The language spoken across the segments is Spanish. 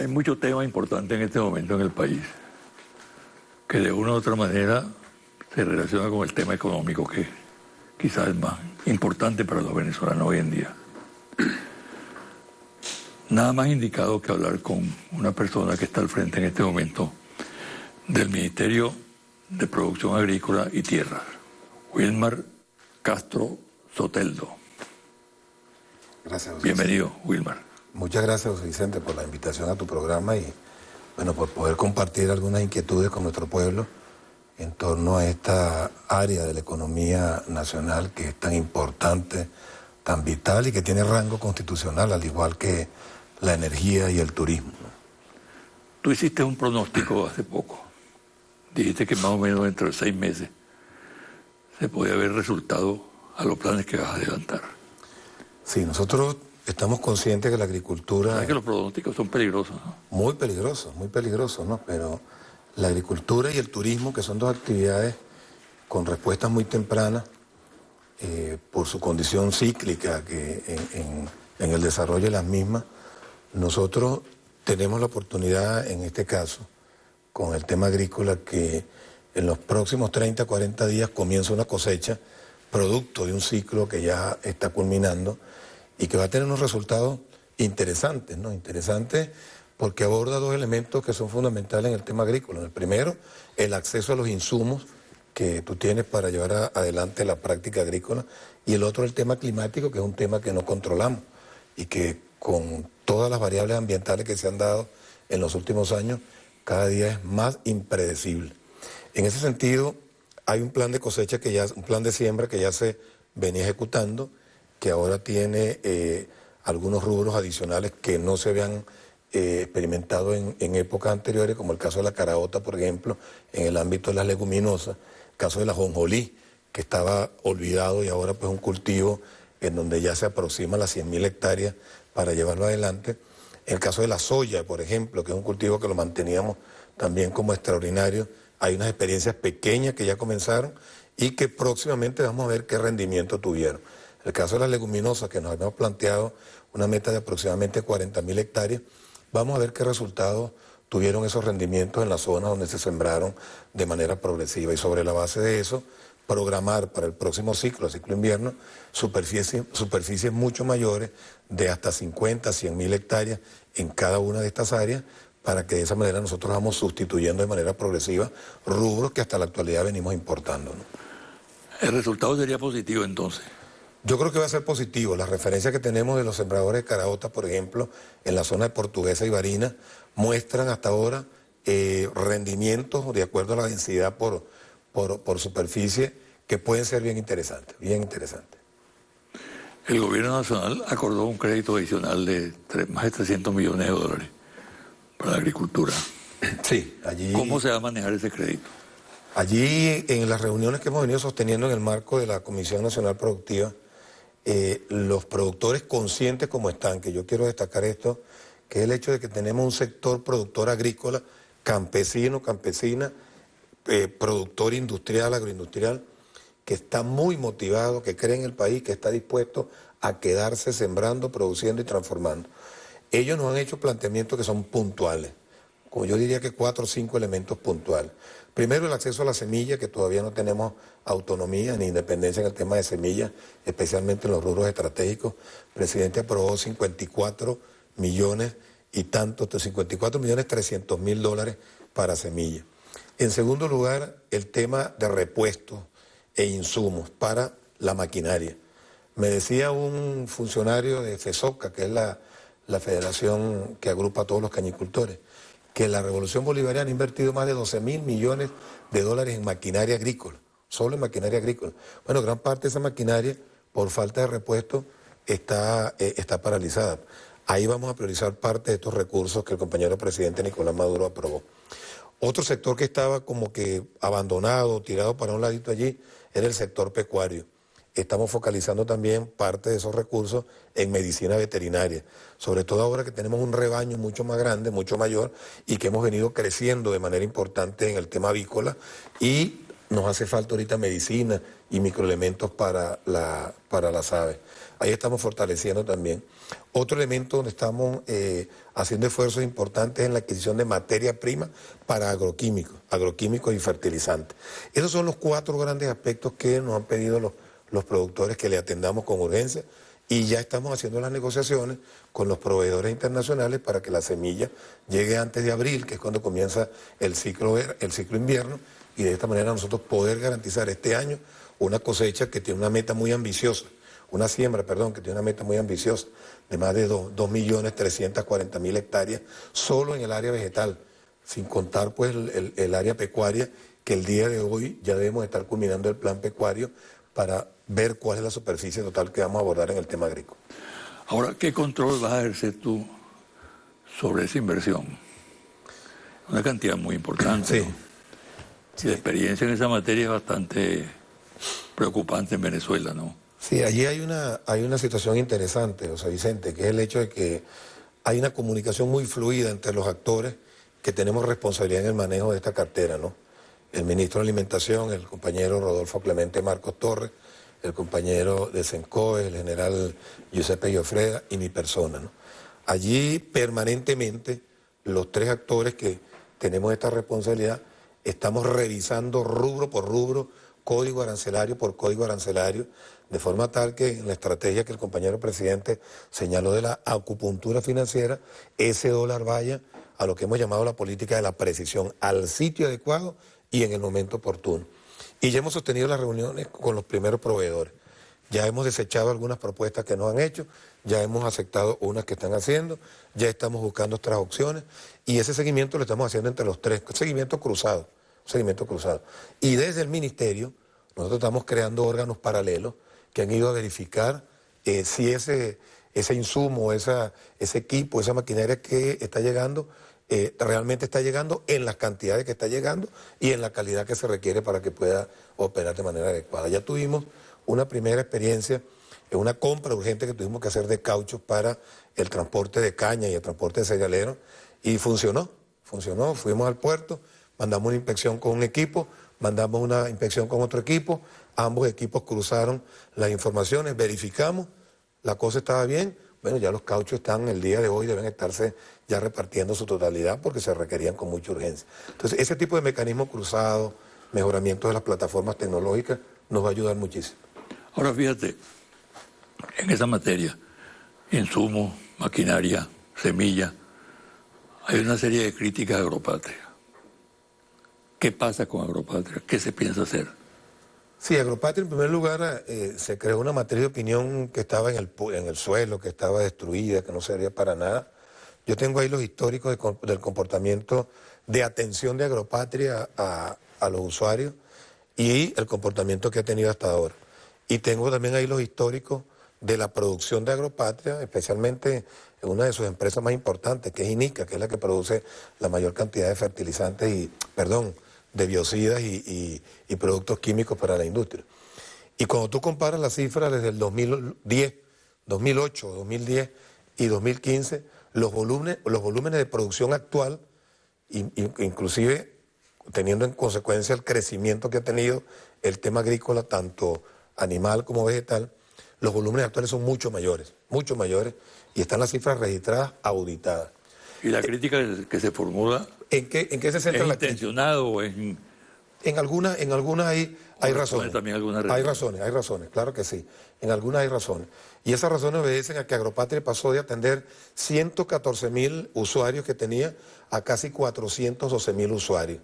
Hay muchos temas importantes en este momento en el país, que de una u otra manera se relaciona con el tema económico, que quizás es más importante para los venezolanos hoy en día. Nada más indicado que hablar con una persona que está al frente en este momento del Ministerio de Producción Agrícola y Tierra, Wilmar Castro Soteldo. Gracias, José. Bienvenido, Wilmar. Muchas gracias, José Vicente, por la invitación a tu programa y bueno, por poder compartir algunas inquietudes con nuestro pueblo en torno a esta área de la economía nacional que es tan importante, tan vital y que tiene rango constitucional, al igual que la energía y el turismo. Tú hiciste un pronóstico hace poco. Dijiste que más o menos dentro de 6 meses se podía ver resultado a los planes que vas a adelantar. Sí, nosotros estamos conscientes que la agricultura... ¿Sabes que los pronósticos son peligrosos, no? Muy peligrosos, ¿no? Pero la agricultura y el turismo, que son dos actividades con respuestas muy tempranas, por su condición cíclica que en el desarrollo de las mismas, nosotros tenemos la oportunidad, en este caso, con el tema agrícola, que en los próximos 30, 40 días comienza una cosecha, producto de un ciclo que ya está culminando y que va a tener unos resultados interesantes, ¿no? Interesantes porque aborda dos elementos que son fundamentales en el tema agrícola. El primero, el acceso a los insumos que tú tienes para llevar adelante la práctica agrícola, y el otro, el tema climático, que es un tema que no controlamos y que con todas las variables ambientales que se han dado en los últimos años, cada día es más impredecible. En ese sentido, hay un plan de cosecha, un plan de siembra que ya se venía ejecutando, que ahora tiene algunos rubros adicionales que no se habían experimentado en épocas anteriores, como el caso de la caraota, por ejemplo, en el ámbito de las leguminosas, el caso de la jonjolí, que estaba olvidado y ahora pues un cultivo en donde ya se aproxima a las 100.000 hectáreas para llevarlo adelante. En el caso de la soya, por ejemplo, que es un cultivo que lo manteníamos también como extraordinario, hay unas experiencias pequeñas que ya comenzaron y que próximamente vamos a ver qué rendimiento tuvieron. En el caso de las leguminosas, que nos habíamos planteado una meta de aproximadamente 40.000 hectáreas, vamos a ver qué resultados tuvieron esos rendimientos en las zonas donde se sembraron de manera progresiva, y sobre la base de eso, programar para el próximo ciclo, el ciclo invierno, superficies mucho mayores de hasta 50, 100.000 hectáreas en cada una de estas áreas, para que de esa manera nosotros vamos sustituyendo de manera progresiva rubros que hasta la actualidad venimos importando, ¿no? ¿El resultado sería positivo entonces? Yo creo que va a ser positivo. Las referencias que tenemos de los sembradores de caraota, por ejemplo, en la zona de Portuguesa y Barinas, muestran hasta ahora rendimientos de acuerdo a la densidad por superficie que pueden ser bien interesantes, bien interesantes. El gobierno nacional acordó un crédito adicional de más de 300 millones de dólares para la agricultura. Sí, allí... ¿Cómo se va a manejar ese crédito? Allí, en las reuniones que hemos venido sosteniendo en el marco de la Comisión Nacional Productiva, los productores conscientes como están, que yo quiero destacar esto, que es el hecho de que tenemos un sector productor agrícola, campesino, campesina, productor industrial, agroindustrial, que está muy motivado, que cree en el país, que está dispuesto a quedarse sembrando, produciendo y transformando. Ellos nos han hecho planteamientos que son puntuales, como yo diría que 4 o 5 elementos puntuales. Primero, el acceso a la semilla, que todavía no tenemos autonomía ni independencia en el tema de semillas, especialmente en los rubros estratégicos. El presidente aprobó 54 millones y tanto, 54.300.000 dólares para semillas. En segundo lugar, el tema de repuestos e insumos para la maquinaria. Me decía un funcionario de FESOCA, que es la federación que agrupa a todos los cañicultores, que la Revolución Bolivariana ha invertido más de 12.000 millones de dólares en maquinaria agrícola, solo en maquinaria agrícola. Bueno, gran parte de esa maquinaria, por falta de repuesto, está paralizada. Ahí vamos a priorizar parte de estos recursos que el compañero presidente Nicolás Maduro aprobó. Otro sector que estaba como que abandonado, tirado para un ladito allí, era el sector pecuario. Estamos focalizando también parte de esos recursos en medicina veterinaria, sobre todo ahora que tenemos un rebaño mucho más grande, mucho mayor, y que hemos venido creciendo de manera importante en el tema avícola, y nos hace falta ahorita medicina y microelementos para las aves. Ahí estamos fortaleciendo también. Otro elemento donde estamos haciendo esfuerzos importantes es en la adquisición de materia prima para agroquímicos y fertilizantes. Esos son los 4 grandes aspectos que nos han pedido los productores que le atendamos con urgencia, y ya estamos haciendo las negociaciones con los proveedores internacionales para que la semilla llegue antes de abril, que es cuando comienza el ciclo invierno, y de esta manera nosotros poder garantizar este año una cosecha que tiene una meta muy ambiciosa, una siembra, perdón, que tiene una meta muy ambiciosa, de más de 2.340.000 hectáreas, solo en el área vegetal, sin contar pues el área pecuaria, que el día de hoy ya debemos estar culminando el plan pecuario para ver cuál es la superficie total que vamos a abordar en el tema agrícola. Ahora, ¿qué control vas a ejercer tú sobre esa inversión? Una cantidad muy importante, Sí. ¿no? Sí. La experiencia en esa materia es bastante preocupante en Venezuela, ¿no? Sí, allí hay una situación interesante, o sea, Vicente, que es el hecho de que hay una comunicación muy fluida entre los actores que tenemos responsabilidad en el manejo de esta cartera, ¿no? El ministro de Alimentación, el compañero Rodolfo Clemente Marcos Torres, el compañero de SENCOE, el general Giuseppe Giuffreda y mi persona, ¿no? Allí permanentemente los 3 actores que tenemos esta responsabilidad estamos revisando rubro por rubro, código arancelario por código arancelario, de forma tal que en la estrategia que el compañero presidente señaló de la acupuntura financiera, ese dólar vaya a lo que hemos llamado la política de la precisión, al sitio adecuado y en el momento oportuno. Y ya hemos sostenido las reuniones con los primeros proveedores. Ya hemos desechado algunas propuestas que nos han hecho, ya hemos aceptado unas que están haciendo, ya estamos buscando otras opciones, y ese seguimiento lo estamos haciendo entre los 3, seguimiento cruzado. Y desde el ministerio nosotros estamos creando órganos paralelos que han ido a verificar si ese insumo, ese equipo, esa maquinaria que está llegando, realmente está llegando en las cantidades que está llegando y en la calidad que se requiere para que pueda operar de manera adecuada. Ya tuvimos una primera experiencia en una compra urgente que tuvimos que hacer de cauchos para el transporte de caña y el transporte de cerealeros, y funcionó, fuimos al puerto, mandamos una inspección con un equipo, mandamos una inspección con otro equipo, ambos equipos cruzaron las informaciones, verificamos, la cosa estaba bien. Bueno, ya los cauchos están el día de hoy, deben estarse ya repartiendo su totalidad porque se requerían con mucha urgencia. Entonces, ese tipo de mecanismo cruzado, mejoramiento de las plataformas tecnológicas, nos va a ayudar muchísimo. Ahora fíjate, en esa materia, insumos, maquinaria, semilla, hay una serie de críticas a Agropatria. ¿Qué pasa con Agropatria? ¿Qué se piensa hacer? Sí, Agropatria en primer lugar se creó una materia de opinión que estaba en el suelo, que estaba destruida, que no servía para nada. Yo tengo ahí los históricos del comportamiento de atención de Agropatria a los usuarios y el comportamiento que ha tenido hasta ahora. Y tengo también ahí los históricos de la producción de Agropatria, especialmente en una de sus empresas más importantes, que es INICA, que es la que produce la mayor cantidad de fertilizantes de biocidas y productos químicos para la industria. Y cuando tú comparas las cifras desde el 2010, 2008, 2010 y 2015, los volúmenes de producción actual, inclusive teniendo en consecuencia el crecimiento que ha tenido el tema agrícola, tanto animal como vegetal, los volúmenes actuales son mucho mayores, y están las cifras registradas, auditadas. ¿Y la crítica que se formula ¿En qué se centra es la intencionado o es...? En algunas hay razones. También algunas hay razones, claro que sí. En algunas hay razones. Y esas razones obedecen a que Agropatria pasó de atender 114.000 usuarios que tenía a casi 412.000 usuarios,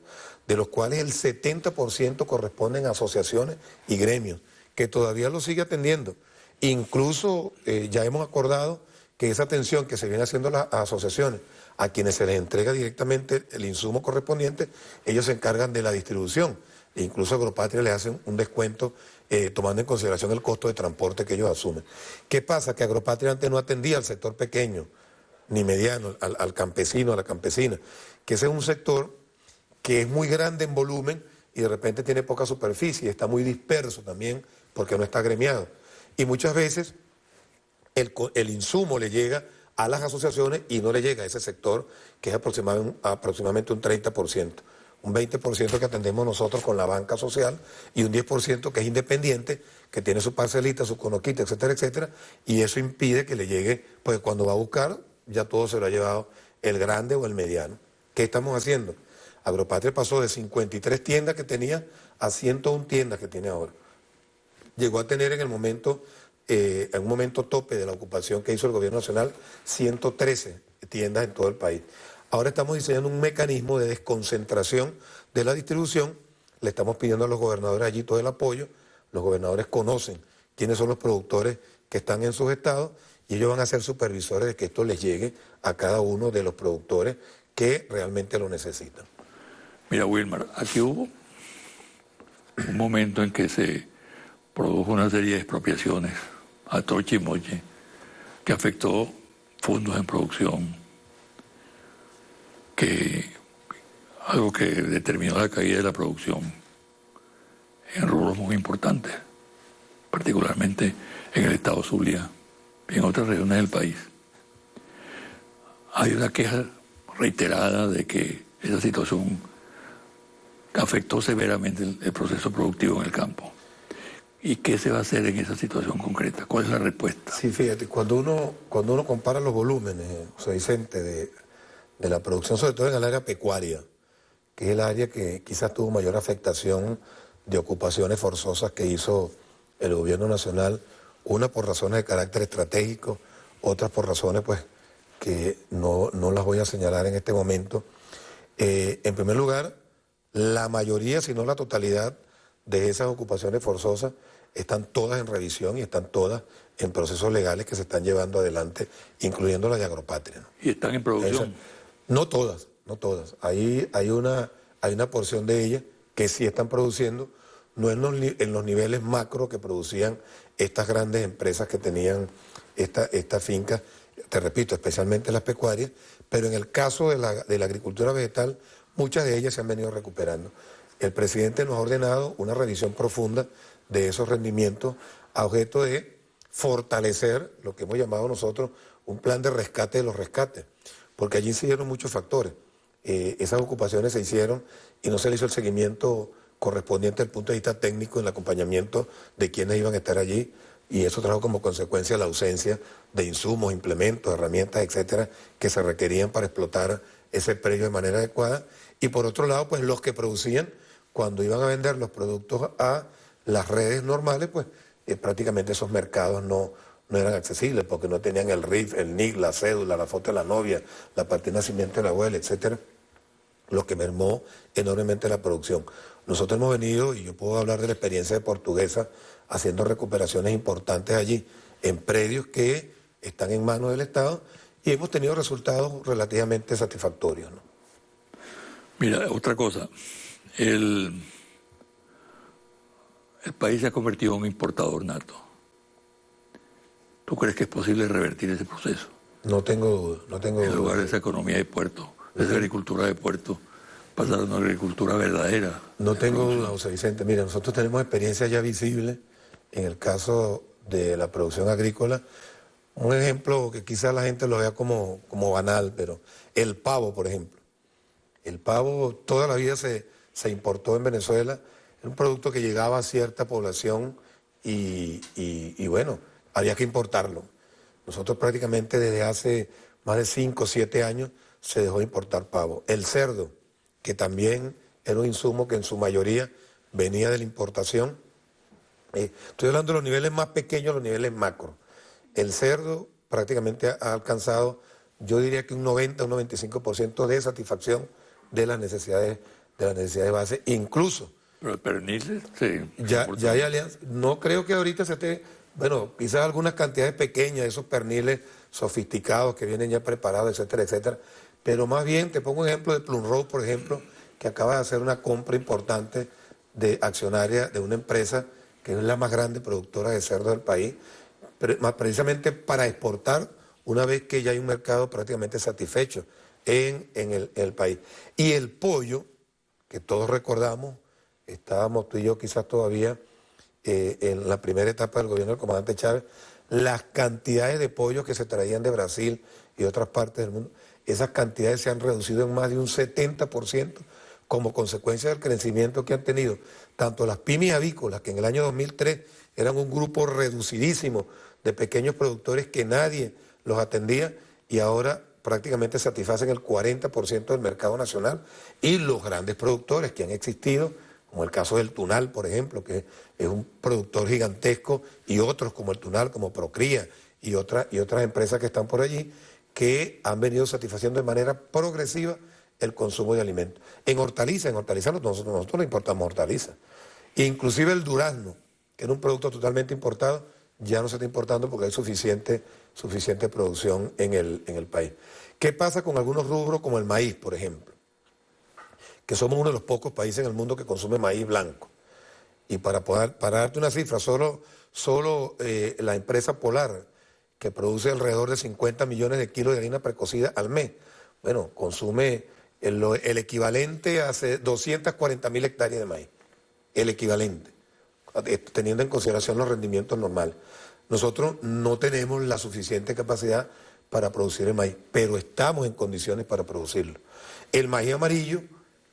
de los cuales el 70% corresponden a asociaciones y gremios, que todavía lo sigue atendiendo. Incluso ya hemos acordado que esa atención que se viene haciendo a las asociaciones, a quienes se les entrega directamente el insumo correspondiente, ellos se encargan de la distribución. E incluso Agropatria les hace un descuento tomando en consideración el costo de transporte que ellos asumen. ¿Qué pasa? Que Agropatria antes no atendía al sector pequeño ni mediano, al campesino, a la campesina, que ese es un sector que es muy grande en volumen y de repente tiene poca superficie, está muy disperso también porque no está agremiado. Y muchas veces el insumo le llega a las asociaciones y no le llega a ese sector, que es aproximadamente un 30%. un 20% que atendemos nosotros con la banca social y un 10% que es independiente, que tiene su parcelita, su conoquita, etcétera, etcétera, y eso impide que le llegue, pues cuando va a buscar, ya todo se lo ha llevado el grande o el mediano. ¿Qué estamos haciendo? Agropatria pasó de 53 tiendas que tenía a 101 tiendas que tiene ahora. Llegó a tener en un momento tope de la ocupación que hizo el gobierno nacional, 113 tiendas en todo el país. Ahora estamos diseñando un mecanismo de desconcentración de la distribución, le estamos pidiendo a los gobernadores allí todo el apoyo, los gobernadores conocen quiénes son los productores que están en sus estados y ellos van a ser supervisores de que esto les llegue a cada uno de los productores que realmente lo necesitan. Mira, Wilmar, aquí hubo un momento en que se produjo una serie de expropiaciones a troche y moche que afectó fondos en producción, algo que determinó la caída de la producción en rubros muy importantes, particularmente en el estado Zulia y en otras regiones del país. Hay una queja reiterada de que esa situación afectó severamente el proceso productivo en el campo. ¿Y qué se va a hacer en esa situación concreta? ¿Cuál es la respuesta? Sí, fíjate, cuando uno compara los volúmenes, José Vicente, de la producción, sobre todo en el área pecuaria, que es el área que quizás tuvo mayor afectación de ocupaciones forzosas que hizo el gobierno nacional, una por razones de carácter estratégico, otras por razones pues que no las voy a señalar en este momento. En primer lugar, la mayoría, si no la totalidad, de esas ocupaciones forzosas están todas en revisión y están todas en procesos legales que se están llevando adelante, incluyendo la de Agropatria, ¿no? ¿Y están en producción? No todas, no todas. Hay una porción de ellas que sí están produciendo, no en los niveles macro que producían estas grandes empresas que tenían esta finca, te repito, especialmente las pecuarias, pero en el caso de la agricultura vegetal, muchas de ellas se han venido recuperando. El presidente nos ha ordenado una revisión profunda de esos rendimientos a objeto de fortalecer lo que hemos llamado nosotros un plan de rescate de los rescates, porque allí incidieron muchos factores. Esas ocupaciones se hicieron y no se le hizo el seguimiento correspondiente desde el punto de vista técnico en el acompañamiento de quienes iban a estar allí, y eso trajo como consecuencia la ausencia de insumos, implementos, herramientas, etcétera, que se requerían para explotar ese predio de manera adecuada. Y por otro lado, pues los que producían, cuando iban a vender los productos a las redes normales, pues prácticamente esos mercados no eran accesibles porque no tenían el RIF, el NIC, la cédula, la foto de la novia, la partida de nacimiento de la abuela, etcétera, lo que mermó enormemente la producción. Nosotros hemos venido, y yo puedo hablar de la experiencia de Portuguesa, haciendo recuperaciones importantes allí, en predios que están en manos del Estado, y hemos tenido resultados relativamente satisfactorios, ¿no? Mira, otra cosa, el país se ha convertido en un importador nato. ¿Tú crees que es posible revertir ese proceso? No tengo duda, no tengo duda. En lugar de esa economía de puerto, de esa agricultura de puerto, pasar a una agricultura verdadera. No tengo duda, José Vicente. Mira, nosotros tenemos experiencia ya visible en el caso de la producción agrícola. Un ejemplo que quizás la gente lo vea como banal, pero el pavo, por ejemplo. El pavo toda la vida se importó en Venezuela. Era un producto que llegaba a cierta población y bueno, había que importarlo. Nosotros prácticamente desde hace más de 5 o 7 años se dejó de importar pavo. El cerdo, que también era un insumo que en su mayoría venía de la importación. Estoy hablando de los niveles más pequeños, los niveles macro. El cerdo prácticamente ha alcanzado, yo diría que un 90, un 95% de satisfacción de las necesidades base, incluso. Pero el pernil, sí. Ya hay alianzas. No creo que ahorita se esté, bueno, quizás algunas cantidades pequeñas de esos perniles sofisticados que vienen ya preparados, etcétera, etcétera. Pero más bien, te pongo un ejemplo de Plum Road, por ejemplo, que acaba de hacer una compra importante de accionaria de una empresa que es la más grande productora de cerdo del país, precisamente para exportar una vez que ya hay un mercado prácticamente satisfecho en el país. Y el pollo, que todos recordamos, estábamos tú y yo quizás todavía en la primera etapa del gobierno del comandante Chávez, las cantidades de pollos que se traían de Brasil y otras partes del mundo, esas cantidades se han reducido en más de un 70% como consecuencia del crecimiento que han tenido tanto las pymes avícolas, que en el año 2003 eran un grupo reducidísimo de pequeños productores que nadie los atendía y ahora prácticamente satisfacen el 40% del mercado nacional, y los grandes productores que han existido, como el caso del Tunal, por ejemplo, que es un productor gigantesco, y otros como el Tunal, como Procría y otras empresas que están por allí, que han venido satisfaciendo de manera progresiva el consumo de alimentos. En hortalizas nosotros no importamos hortalizas. Inclusive el durazno, que era un producto totalmente importado, ya no se está importando porque hay suficiente producción en el país. ¿Qué pasa con algunos rubros como el maíz, por ejemplo? Que somos uno de los pocos países en el mundo que consume maíz blanco. Y para darte una cifra, solo la empresa Polar, que produce alrededor de 50 millones de kilos de harina precocida al mes, bueno, consume el equivalente a 240.000 hectáreas de maíz. El equivalente, teniendo en consideración los rendimientos normales. Nosotros no tenemos la suficiente capacidad para producir el maíz, pero estamos en condiciones para producirlo. El maíz amarillo,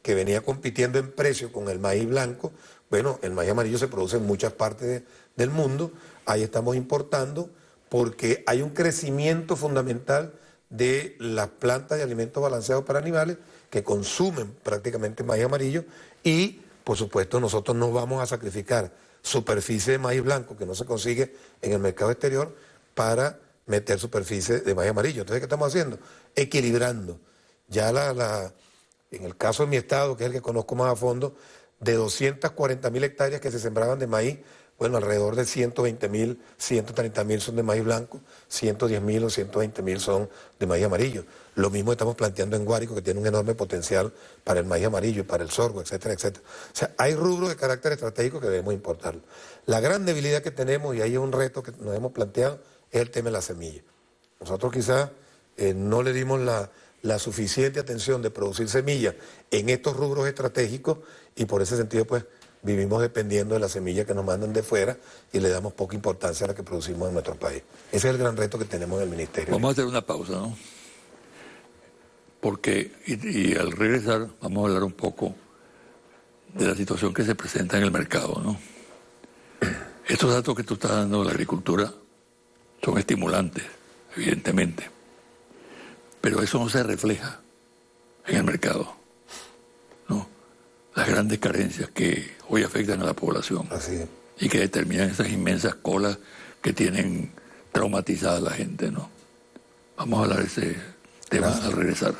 que venía compitiendo en precio con el maíz blanco, bueno, el maíz amarillo se produce en muchas partes del mundo, ahí estamos importando porque hay un crecimiento fundamental de las plantas de alimentos balanceados para animales que consumen prácticamente maíz amarillo, y por supuesto nosotros no vamos a sacrificar superficie de maíz blanco que no se consigue en el mercado exterior para meter superficie de maíz amarillo. Entonces, ¿qué estamos haciendo? Equilibrando. Ya en el caso de mi estado, que es el que conozco más a fondo, de 240.000 hectáreas que se sembraban de maíz, bueno, alrededor de 120.000, 130.000 son de maíz blanco, 110.000 o 120.000 son de maíz amarillo. Lo mismo estamos planteando en Guárico, que tiene un enorme potencial para el maíz amarillo y para el sorgo, etcétera, etcétera. O sea, hay rubros de carácter estratégico que debemos importarlo. La gran debilidad que tenemos, y ahí es un reto que nos hemos planteado, es el tema de la semilla. Nosotros quizás no le dimos la suficiente atención de producir semillas en estos rubros estratégicos, y por ese sentido, pues, vivimos dependiendo de la semilla que nos mandan de fuera y le damos poca importancia a la que producimos en nuestro país. Ese es el gran reto que tenemos en el Ministerio. Vamos a hacer una pausa, ¿no? Porque, y al regresar, vamos a hablar un poco de la situación que se presenta en el mercado, ¿no? Estos datos que tú estás dando de la agricultura son estimulantes, evidentemente, pero eso no se refleja en el mercado, ¿no? Las grandes carencias que hoy afectan a la población. Así es. Y que determinan esas inmensas colas que tienen traumatizada a la gente, ¿no? Vamos a hablar de ese tema al regresar.